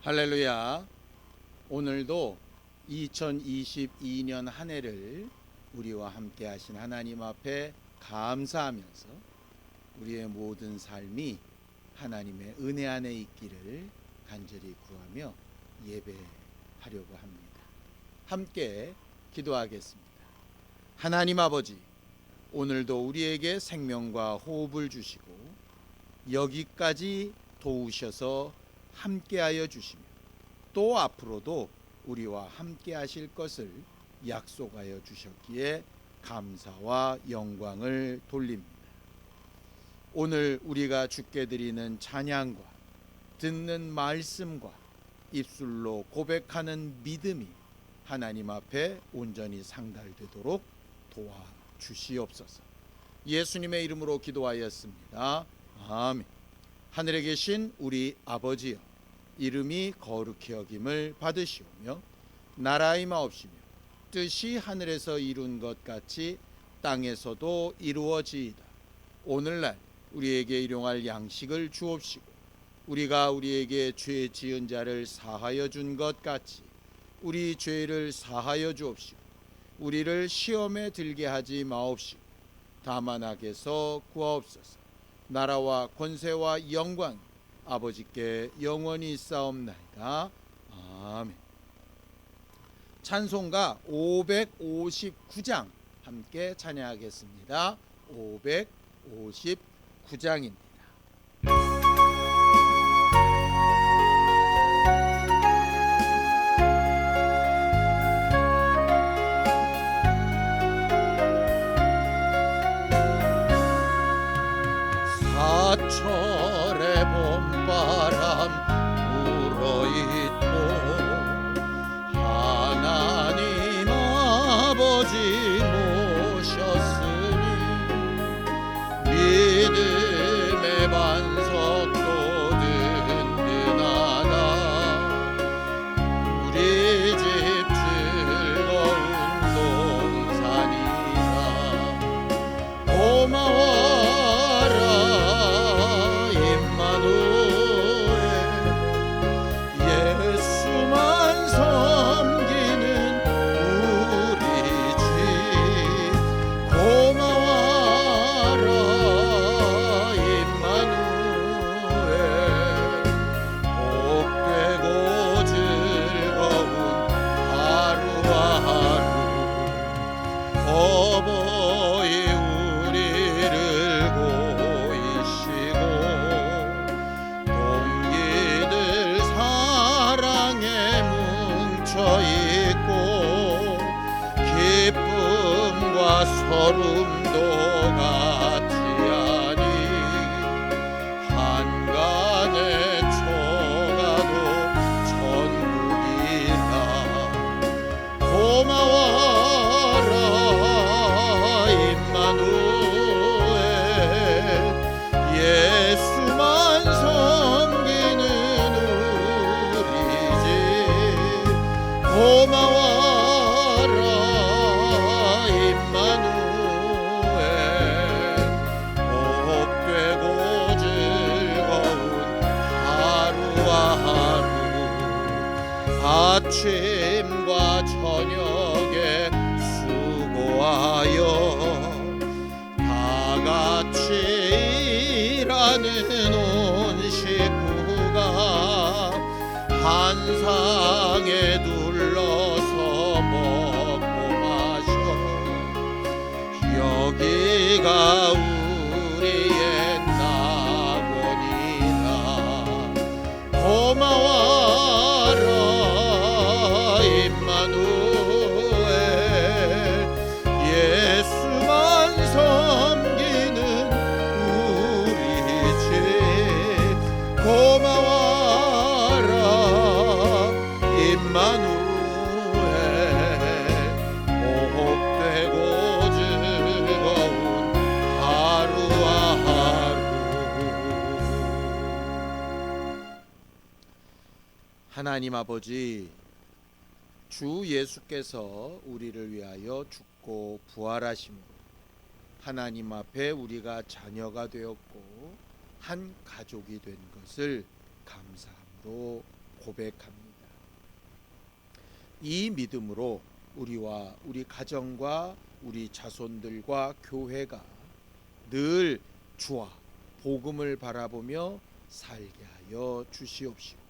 할렐루야. 오늘도 2022년 한 해를 우리와 함께 하신 하나님 앞에 감사하면서 우리의 모든 삶이 하나님의 은혜 안에 있기를 간절히 구하며 예배하려고 합니다. 함께 기도하겠습니다. 하나님 아버지, 오늘도 우리에게 생명과 호흡을 주시고 여기까지 도우셔서 함께하여 주시며 또 앞으로도 우리와 함께 하실 것을 약속하여 주셨기에 감사와 영광을 돌립니다. 오늘 우리가 주께 드리는 찬양과 듣는 말씀과 입술로 고백하는 믿음이 하나님 앞에 온전히 상달되도록 도와주시옵소서. 예수님의 이름으로 기도하였습니다. 아멘. 하늘에 계신 우리 아버지여, 이름이 거룩히 여김을 받으시오며 나라의 마옵시며 뜻이 하늘에서 이룬 것 같이 땅에서도 이루어지이다. 오늘날 우리에게 일용할 양식을 주옵시고 우리가 우리에게 죄 지은 자를 사하여 준 것 같이 우리 죄를 사하여 주옵시고 우리를 시험에 들게 하지 마옵시고 다만 악에서 구하옵소서. 나라와 권세와 영광 아버지께 영원히 있사옵나이다. 아멘. 찬송가 559장 함께 찬양하겠습니다. 559장입니다. 사철의 봄바람 불어있고 하나님 아버지 모셨으니 믿음의 반석도 든든하다. 우리 집 즐거운 동산이다. 고마워라 예수만 섬기는 우리 집 고마워라 임마누엘. 복되고 즐거운 하루와 하루 어버이 우리를 보이시고 동기들 사랑에 뭉쳐있고 기쁨과 서름도 같이 하니 한간에 초가도 천국이라. 고마워라 임마누엘 예수만 섬기는 우리 집 고마워라 임마누엘. 복되고 즐거운 하루와 하루 아침과 저녁에 수고하여 다같이 일하는 온 식구가 한 상에 둘러서 먹고 마셔. 여기가 우리의 낙원이다. 고마워라 임마누엘 예수만 섬기는 우리 집 고마워라 임마누엘. 복되고 즐거운 하루와 하루. 하나님 아버지, 주 예수께서 우리를 위하여 죽고 부활하심으로 하나님 앞에 우리가 자녀가 되었고 한 가족이 된 것을 감사함으로 고백합니다. 이 믿음으로 우리와 우리 가정과 우리 자손들과 교회가 늘 주와 복음을 바라보며 살게 하여 주시옵시고,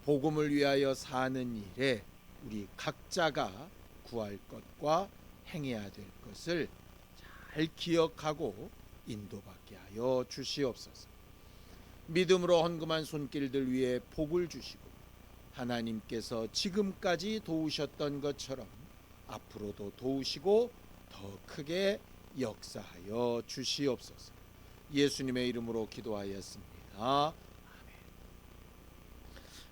복음을 위하여 사는 일에 우리 각자가 구할 것과 행해야 될 것을 잘 기억하고 인도받게 하여 주시옵소서. 믿음으로 헌금한 손길들 위에 복을 주시고, 하나님께서 지금까지 도우셨던 것처럼 앞으로도 도우시고 더 크게 역사하여 주시옵소서. 예수님의 이름으로 기도하였습니다. 아멘.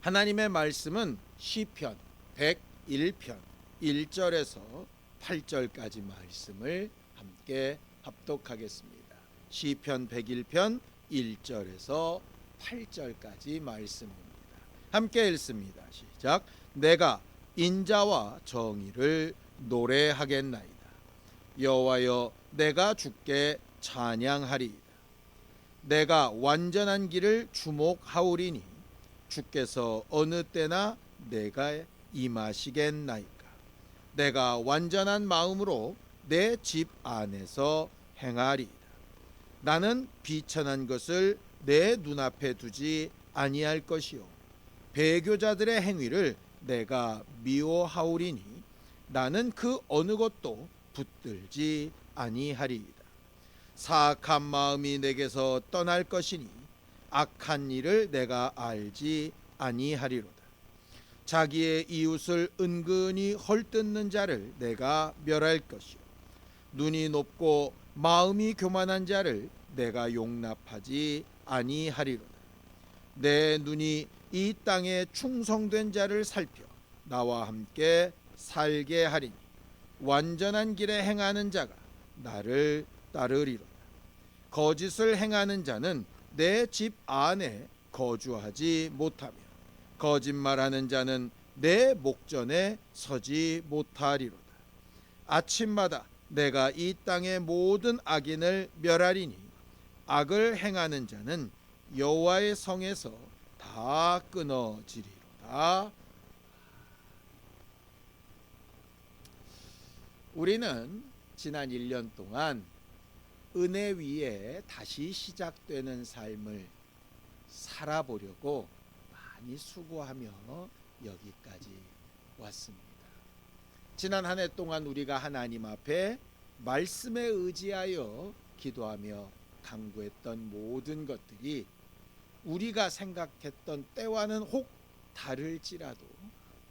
하나님의 말씀은 시편 101편 1절에서 8절까지 말씀을 함께 합독하겠습니다. 시편 101편 1절에서 8절까지 말씀입니다. 함께 읽습니다. 시작. 내가 인자와 정의를 노래하겠나이다. 여호와여, 내가 주께 찬양하리이다. 내가 완전한 길을 주목하오리니 주께서 어느 때나 내가 임하시겠나이까. 내가 완전한 마음으로 내 집 안에서 행하리이다. 나는 비천한 것을 내 눈앞에 두지 아니할 것이요, 배교자들의 행위를 내가 미워하오리니 나는 그 어느 것도 붙들지 아니하리이다. 사악한 마음이 내게서 떠날 것이니 악한 일을 내가 알지 아니하리로다. 자기의 이웃을 은근히 헐뜯는 자를 내가 멸할 것이요, 눈이 높고 마음이 교만한 자를 내가 용납하지 아니하리로다. 내 눈이 이 땅에 충성된 자를 살펴 나와 함께 살게 하리니 완전한 길에 행하는 자가 나를 따르리로다. 거짓을 행하는 자는 내 집 안에 거주하지 못하며 거짓말하는 자는 내 목전에 서지 못하리로다. 아침마다 내가 이 땅의 모든 악인을 멸하리니 악을 행하는 자는 여호와의 성에서 다 끊어지리로다. 우리는 지난 1년 동안 은혜 위에 다시 시작되는 삶을 살아보려고 많이 수고하며 여기까지 왔습니다. 지난 한 해 동안 우리가 하나님 앞에 말씀에 의지하여 기도하며 간구했던 모든 것들이 우리가 생각했던 때와는 혹 다를지라도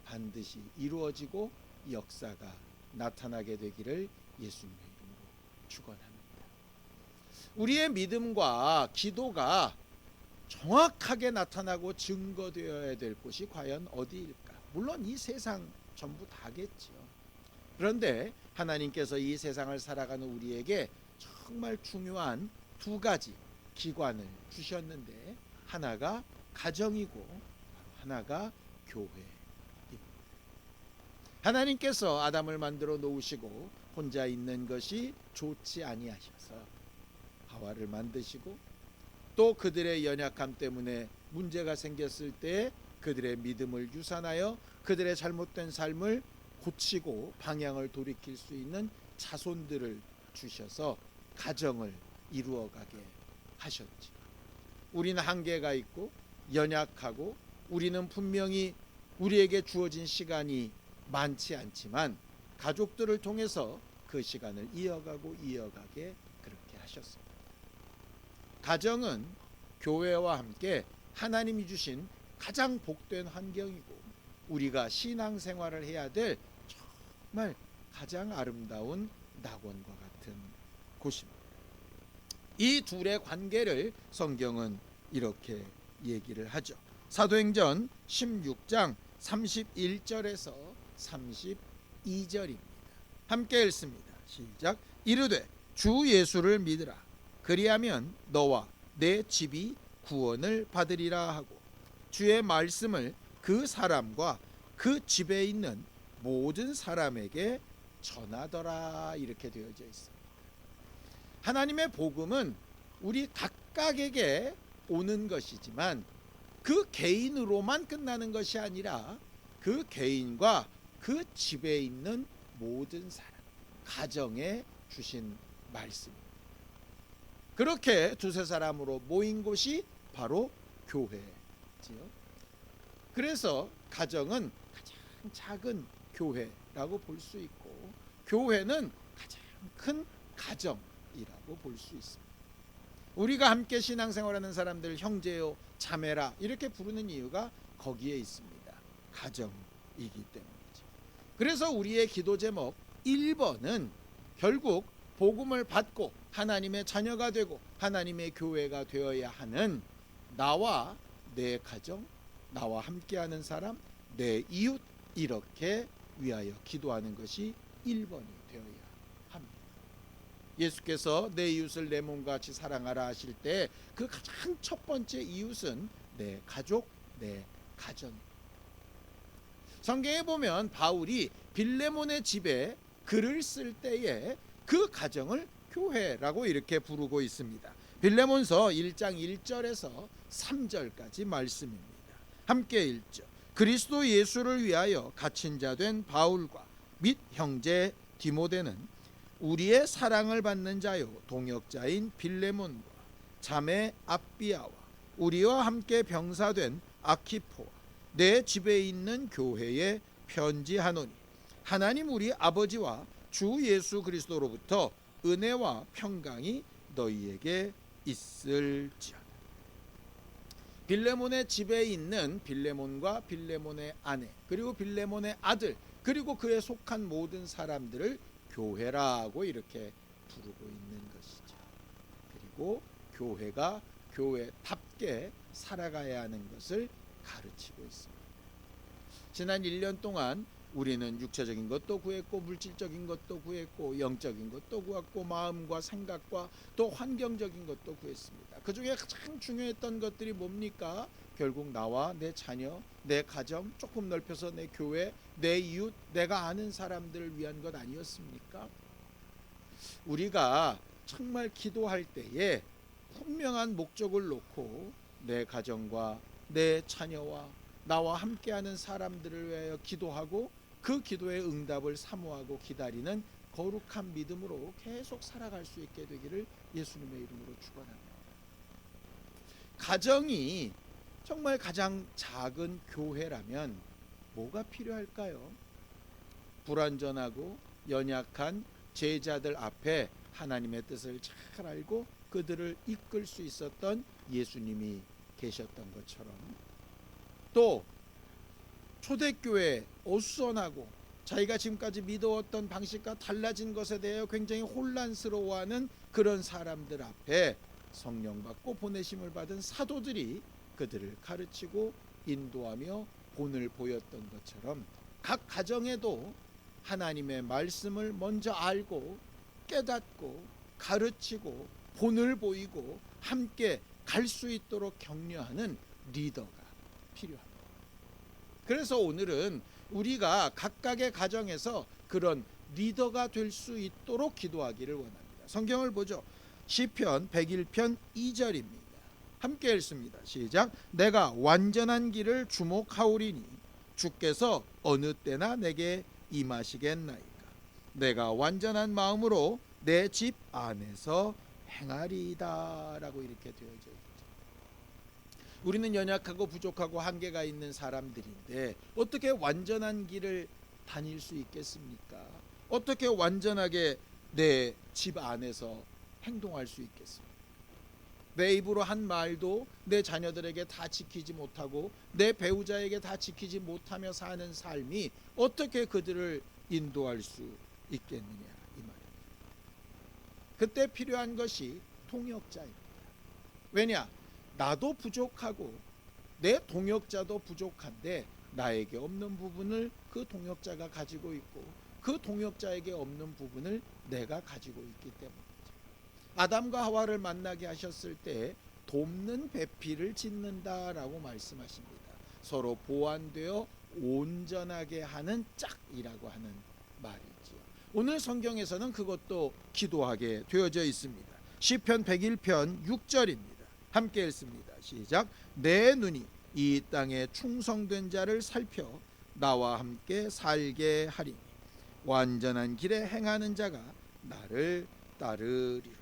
반드시 이루어지고 역사가 나타나게 되기를 예수님의 이름으로 축원합니다. 우리의 믿음과 기도가 정확하게 나타나고 증거되어야 될 곳이 과연 어디일까? 물론 이 세상 전부 다겠죠. 그런데 하나님께서 이 세상을 살아가는 우리에게 정말 중요한 두 가지 기관을 주셨는데, 하나가 가정이고 하나가 교회입니다. 하나님께서 아담을 만들어 놓으시고 혼자 있는 것이 좋지 아니하셔서 하와를 만드시고, 또 그들의 연약함 때문에 문제가 생겼을 때 그들의 믿음을 유산하여 그들의 잘못된 삶을 고치고 방향을 돌이킬 수 있는 자손들을 주셔서 가정을 이루어가게 하셨지. 우리는 한계가 있고 연약하고 우리는 분명히 우리에게 주어진 시간이 많지 않지만 가족들을 통해서 그 시간을 이어가게 그렇게 하셨습니다. 가정은 교회와 함께 하나님이 주신 가장 복된 환경이고 우리가 신앙생활을 해야 될 정말 가장 아름다운 낙원과 같은 곳입니다. 이 둘의 관계를 성경은 이렇게 얘기를 하죠. 사도행전 16장 31절에서 32절입니다. 함께 읽습니다. 시작. 이르되 주 예수를 믿으라. 그리하면 너와 내 집이 구원을 받으리라 하고 주의 말씀을 그 사람과 그 집에 있는 모든 사람에게 전하더라. 이렇게 되어져 있습니다. 하나님의 복음은 우리 각각에게 오는 것이지만 그 개인으로만 끝나는 것이 아니라 그 개인과 그 집에 있는 모든 사람, 가정에 주신 말씀입니다. 그렇게 두세 사람으로 모인 곳이 바로 교회지요. 그래서 가정은 가장 작은 교회라고 볼 수 있고, 교회는 가장 큰 가정이라고 볼 수 있습니다. 우리가 함께 신앙생활하는 사람들 형제요 자매라 이렇게 부르는 이유가 거기에 있습니다. 가정이기 때문이죠. 그래서 우리의 기도 제목 1번은 결국 복음을 받고 하나님의 자녀가 되고 하나님의 교회가 되어야 하는 나와 내 가정, 나와 함께하는 사람, 내 이웃, 이렇게 위하여 기도하는 것이 1번이 되어야 합니다. 예수께서 내 이웃을 내 몸과 같이 사랑하라 하실 때 그 가장 첫 번째 이웃은 내 가족, 내 가정입니다. 성경에 보면 바울이 빌레몬의 집에 글을 쓸 때에 그 가정을 교회라고 이렇게 부르고 있습니다. 빌레몬서 1장 1절에서 3절까지 말씀입니다. 함께 읽죠. 그리스도 예수를 위하여 갇힌 자 된 바울과 및 형제 디모데는 우리의 사랑을 받는 자요 동역자인 빌레몬과 자매 아비아와 우리와 함께 병사된 아키포와 내 집에 있는 교회에 편지하노니 하나님 우리 아버지와 주 예수 그리스도로부터 은혜와 평강이 너희에게 있을지어다. 빌레몬의 집에 있는 빌레몬과 빌레몬의 아내, 그리고 빌레몬의 아들, 그리고 그에 속한 모든 사람들을 교회라고 이렇게 부르고 있는 것이죠. 그리고 교회가 교회답게 살아가야 하는 것을 가르치고 있습니다. 지난 1년 동안 우리는 육체적인 것도 구했고 물질적인 것도 구했고 영적인 것도 구했고 마음과 생각과 또 환경적인 것도 구했습니다. 그 중에 가장 중요했던 것들이 뭡니까? 결국 나와 내 자녀, 내 가정, 조금 넓혀서 내 교회, 내 이웃, 내가 아는 사람들을 위한 것 아니었습니까? 우리가 정말 기도할 때에 분명한 목적을 놓고 내 가정과 내 자녀와 나와 함께하는 사람들을 위하여 기도하고 그 기도의 응답을 사모하고 기다리는 거룩한 믿음으로 계속 살아갈 수 있게 되기를 예수님의 이름으로 축원합니다. 가정이 정말 가장 작은 교회라면 뭐가 필요할까요? 불완전하고 연약한 제자들 앞에 하나님의 뜻을 잘 알고 그들을 이끌 수 있었던 예수님이 계셨던 것처럼, 또 초대교회 어수선하고 자기가 지금까지 믿어왔던 방식과 달라진 것에 대해 굉장히 혼란스러워하는 그런 사람들 앞에 성령 받고 보내심을 받은 사도들이 그들을 가르치고 인도하며 본을 보였던 것처럼 각 가정에도 하나님의 말씀을 먼저 알고 깨닫고 가르치고 본을 보이고 함께 갈 수 있도록 격려하는 리더가 필요합니다. 그래서 오늘은 우리가 각각의 가정에서 그런 리더가 될 수 있도록 기도하기를 원합니다. 성경을 보죠. 시편 101편 2절입니다. 함께 읽습니다. 시작. 내가 완전한 길을 주목하오리니 주께서 어느 때나 내게 임하시겠나이까. 내가 완전한 마음으로 내 집 안에서 행하리이다 라고 이렇게 되어져 있죠. 우리는 연약하고 부족하고 한계가 있는 사람들인데 어떻게 완전한 길을 다닐 수 있겠습니까? 어떻게 완전하게 내 집 안에서 행동할 수 있겠습니까? 내 입으로 한 말도 내 자녀들에게 다 지키지 못하고 내 배우자에게 다 지키지 못하며 사는 삶이 어떻게 그들을 인도할 수 있겠느냐 이 말입니다. 그때 필요한 것이 동역자입니다. 왜냐? 나도 부족하고 내 동역자도 부족한데 나에게 없는 부분을 그 동역자가 가지고 있고 그 동역자에게 없는 부분을 내가 가지고 있기 때문이죠. 아담과 하와를 만나게 하셨을 때 돕는 배필을 짓는다라고 말씀하십니다. 서로 보완되어 온전하게 하는 짝이라고 하는 말이죠. 오늘 성경에서는 그것도 기도하게 되어져 있습니다. 시편 101편 6절입니다. 함께 읽습니다. 시작. 내 눈이 이 땅에 충성된 자를 살펴 나와 함께 살게 하리니 완전한 길에 행하는 자가 나를 따르리로.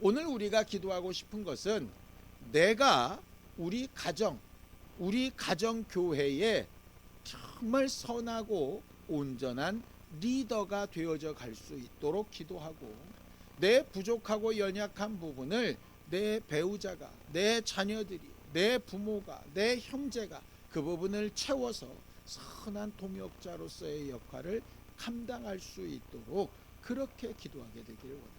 오늘 우리가 기도하고 싶은 것은 내가 우리 가정 교회에 정말 선하고 온전한 리더가 되어져 갈 수 있도록 기도하고, 내 부족하고 연약한 부분을 내 배우자가, 내 자녀들이, 내 부모가, 내 형제가 그 부분을 채워서 선한 동역자로서의 역할을 감당할 수 있도록 그렇게 기도하게 되기를 원합니다.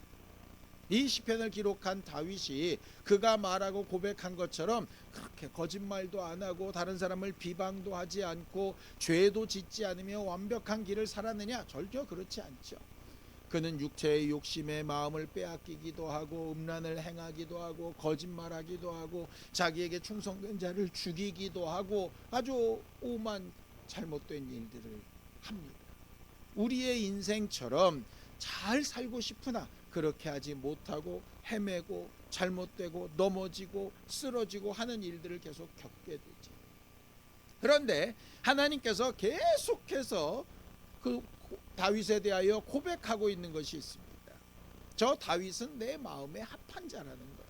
이 시편을 기록한 다윗이 그가 말하고 고백한 것처럼 그렇게 거짓말도 안 하고 다른 사람을 비방도 하지 않고 죄도 짓지 않으며 완벽한 길을 살았느냐? 절대 그렇지 않죠. 그는 육체의 욕심에 마음을 빼앗기기도 하고 음란을 행하기도 하고 거짓말하기도 하고 자기에게 충성된 자를 죽이기도 하고 아주 오만 잘못된 일들을 합니다. 우리의 인생처럼 잘 살고 싶으나 그렇게 하지 못하고 헤매고 잘못되고 넘어지고 쓰러지고 하는 일들을 계속 겪게 되지. 그런데 하나님께서 계속해서 그 다윗에 대하여 고백하고 있는 것이 있습니다. 저 다윗은 내 마음에 합한 자라는 거예요.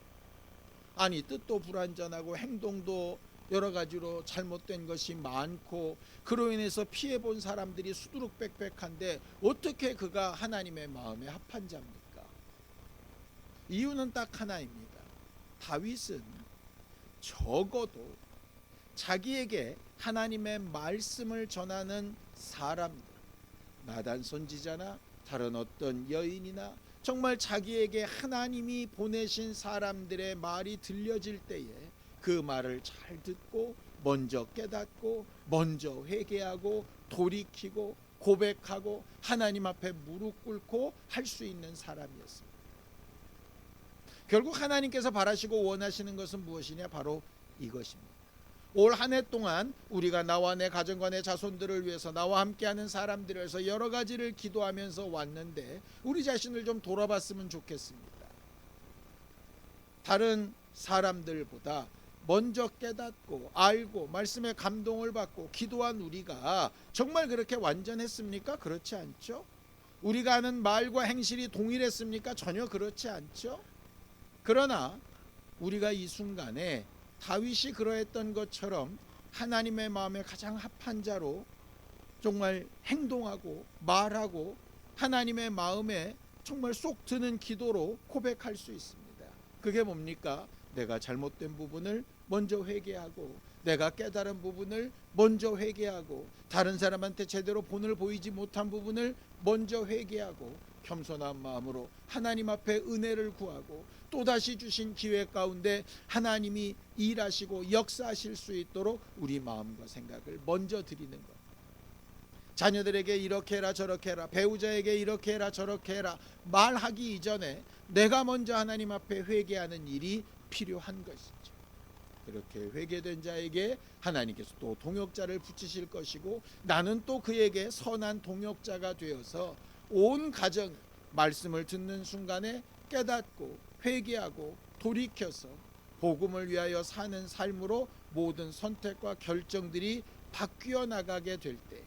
아니, 뜻도 불완전하고 행동도 여러 가지로 잘못된 것이 많고 그로 인해서 피해본 사람들이 수두룩빽빽한데 어떻게 그가 하나님의 마음에 합한 자입니까? 이유는 딱 하나입니다. 다윗은 적어도 자기에게 하나님의 말씀을 전하는 사람들, 나단 선지자나 다른 어떤 여인이나 정말 자기에게 하나님이 보내신 사람들의 말이 들려질 때에 그 말을 잘 듣고 먼저 깨닫고 먼저 회개하고 돌이키고 고백하고 하나님 앞에 무릎 꿇고 할 수 있는 사람이었습니다. 결국 하나님께서 바라시고 원하시는 것은 무엇이냐? 바로 이것입니다. 올 한 해 동안 우리가 나와 내 가정과 내 자손들을 위해서 나와 함께하는 사람들을 위해서 여러 가지를 기도하면서 왔는데 우리 자신을 좀 돌아봤으면 좋겠습니다. 다른 사람들보다 먼저 깨닫고 알고 말씀에 감동을 받고 기도한 우리가 정말 그렇게 완전했습니까? 그렇지 않죠. 우리가 하는 말과 행실이 동일했습니까? 전혀 그렇지 않죠. 그러나 우리가 이 순간에 다윗이 그러했던 것처럼 하나님의 마음에 가장 합한 자로 정말 행동하고 말하고 하나님의 마음에 정말 쏙 드는 기도로 고백할 수 있습니다. 그게 뭡니까? 내가 잘못된 부분을 먼저 회개하고 내가 깨달은 부분을 먼저 회개하고 다른 사람한테 제대로 본을 보이지 못한 부분을 먼저 회개하고 겸손한 마음으로 하나님 앞에 은혜를 구하고 또다시 주신 기회 가운데 하나님이 일하시고 역사하실 수 있도록 우리 마음과 생각을 먼저 드리는 것. 자녀들에게 이렇게 해라 저렇게 해라, 배우자에게 이렇게 해라 저렇게 해라 말하기 이전에 내가 먼저 하나님 앞에 회개하는 일이 필요한 것이죠. 그렇게 회개된 자에게 하나님께서 또 동역자를 붙이실 것이고 나는 또 그에게 선한 동역자가 되어서 온 가정 말씀을 듣는 순간에 깨닫고 회개하고 돌이켜서 복음을 위하여 사는 삶으로 모든 선택과 결정들이 바뀌어 나가게 될 때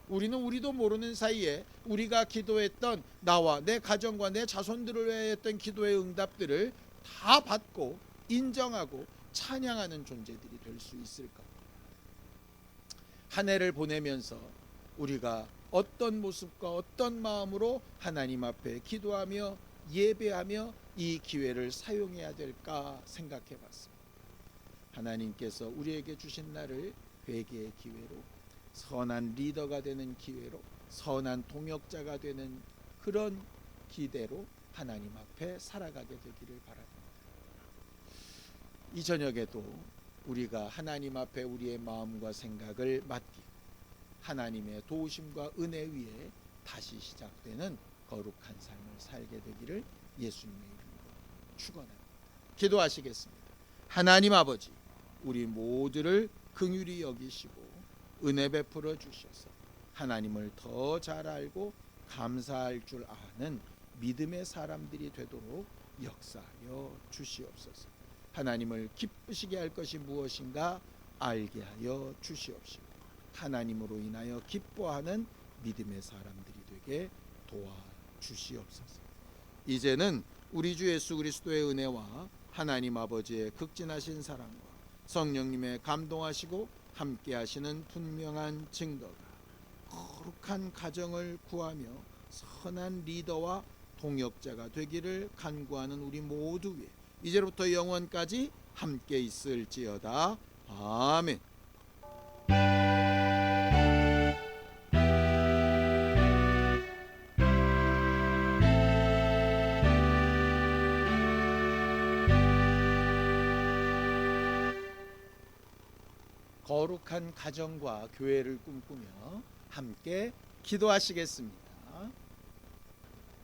우리는 우리도 모르는 사이에 우리가 기도했던 나와 내 가정과 내 자손들을 위하여 했던 기도의 응답들을 다 받고 인정하고 찬양하는 존재들이 될 수 있을 겁니다. 한 해를 보내면서 우리가 어떤 모습과 어떤 마음으로 하나님 앞에 기도하며 예배하며 이 기회를 사용해야 될까 생각해 봤습니다. 하나님께서 우리에게 주신 날을 회개의 기회로, 선한 리더가 되는 기회로, 선한 동역자가 되는 그런 기대로 하나님 앞에 살아가게 되기를 바랍니다. 이 저녁에도 우리가 하나님 앞에 우리의 마음과 생각을 맡기고 하나님의 도우심과 은혜 위에 다시 시작되는 거룩한 삶을 살게 되기를 예수님의 이름으로 축원합니다. 기도하시겠습니다. 하나님 아버지, 우리 모두를 긍휼히 여기시고 은혜 베풀어 주셔서 하나님을 더 잘 알고 감사할 줄 아는 믿음의 사람들이 되도록 역사하여 주시옵소서. 하나님을 기쁘시게 할 것이 무엇인가 알게 하여 주시옵시고 하나님으로 인하여 기뻐하는 믿음의 사람들이 되게 도와주시옵소서. 이제는 우리 주 예수 그리스도의 은혜와 하나님 아버지의 극진하신 사랑과 성령님의 감동하시고 함께하시는 분명한 증거가 거룩한 가정을 구하며 선한 리더와 동역자가 되기를 간구하는 우리 모두 위에 이제부터 영원까지 함께 있을지어다. 아멘. 거룩한 가정과 교회를 꿈꾸며 함께 기도하시겠습니다.